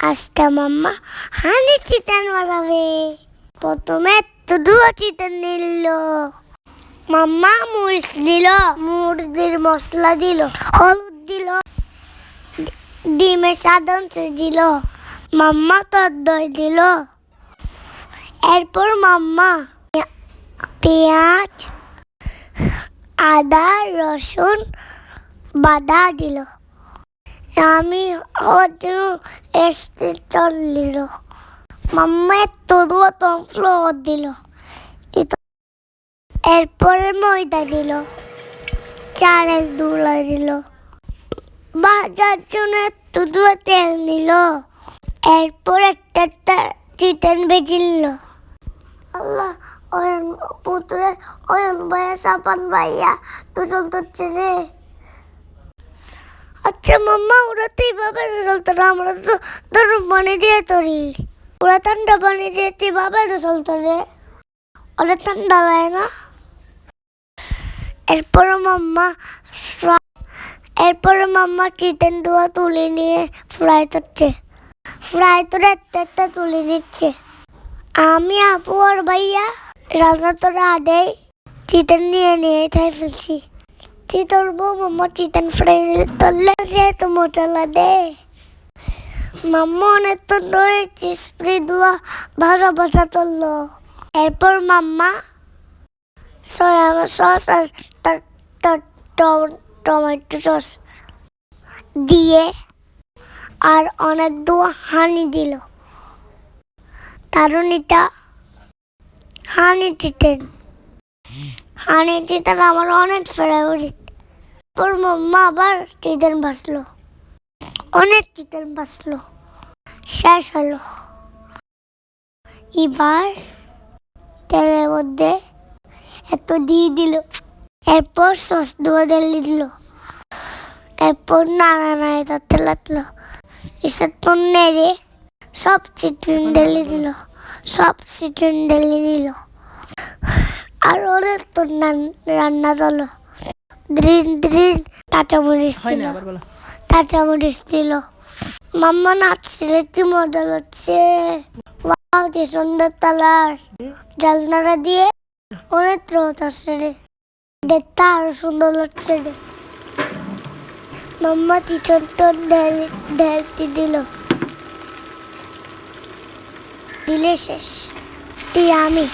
আজকে মাম্মা হানি চিকেন বানাবে। প্রথমে দুটো চিকেন নিল। মাম্মা মরিচ দিল, মুরগির মশলা দিল, হলুদ দিল, ডিমের স্বাদ অনুযায়ী দিল। মাম্মা টক দই দিল। এরপর মাম্মা পেঁয়াজ, আদা, রসুন বাটা দিল। আমি চল দিল। মাম্মা তবুও কর্নফ্লাওয়ার দিল। এরপরে ময়দা দিল, চালের গুঁড়া দিল, ভাজার জন্য একটু তেল নিল। এরপর একটা চিকেন ভেজে নিল। আল্লাহ, অয়ন পুত্রে, অয়ন ভাইয়া, সাপান ভাইয়া দুজন করছে রে। আচ্ছা মাম্মা, ওরা তো এইভাবে চলতো না, আমরা তো গরম পানি দিয়ে তরি। ওরা ঠান্ডা পানি দিয়ে এইভাবে চলতো রে, ওরা ঠান্ডা লাগে না। এরপরে মাম্মা চিকেন ধোয়া তুলে নিয়ে ফ্রাই করছে। ফ্রাই করে একটা তুলে দিচ্ছে। আমি, আপু আর ভাইয়া রান্না তো আগেই চিকেন নিয়ে খাই ফেলছি। চিতর বউ মাম্মা চিকেন ফ্রাই করলে যেহেতু মশলা দে। মাম্মা অনেক তো ধরে চিপড়ি ধোয়া ভাজা তুললো। এরপর মাম্মা সয়া সস আর টমেটো সস দিয়ে আর অনেক দোয়া হানি দিল। কারণ এটা হানি চিকেন আমার অনেক ফেভারিট। পর মাম্মা আবার চিকেন ভাজলো, অনেক চিকেন ভাজলো, শেষ হলো। এবার তেলের মধ্যে এত দিয়ে দিল। এরপর সস ধোয়া ঢেলে দিল। এরপর নাড়াতে লাগলো। এসব তো নেড়ে সব চিকেন ঢেলে দিল। আর অনেক তো রান্না হলো। কাঁচামরিচ দিল। মাম্মা নাচছিল, কি মজা লাগছে। ওয়াও, কি সুন্দর কালার। জালনাটা দিয়ে অনেক রোদ আসছে রে, দেখতে আরো সুন্দর লাগছে রে। মাম্মা চিকেনটা ঢেলতে দিলে শেষ। আমি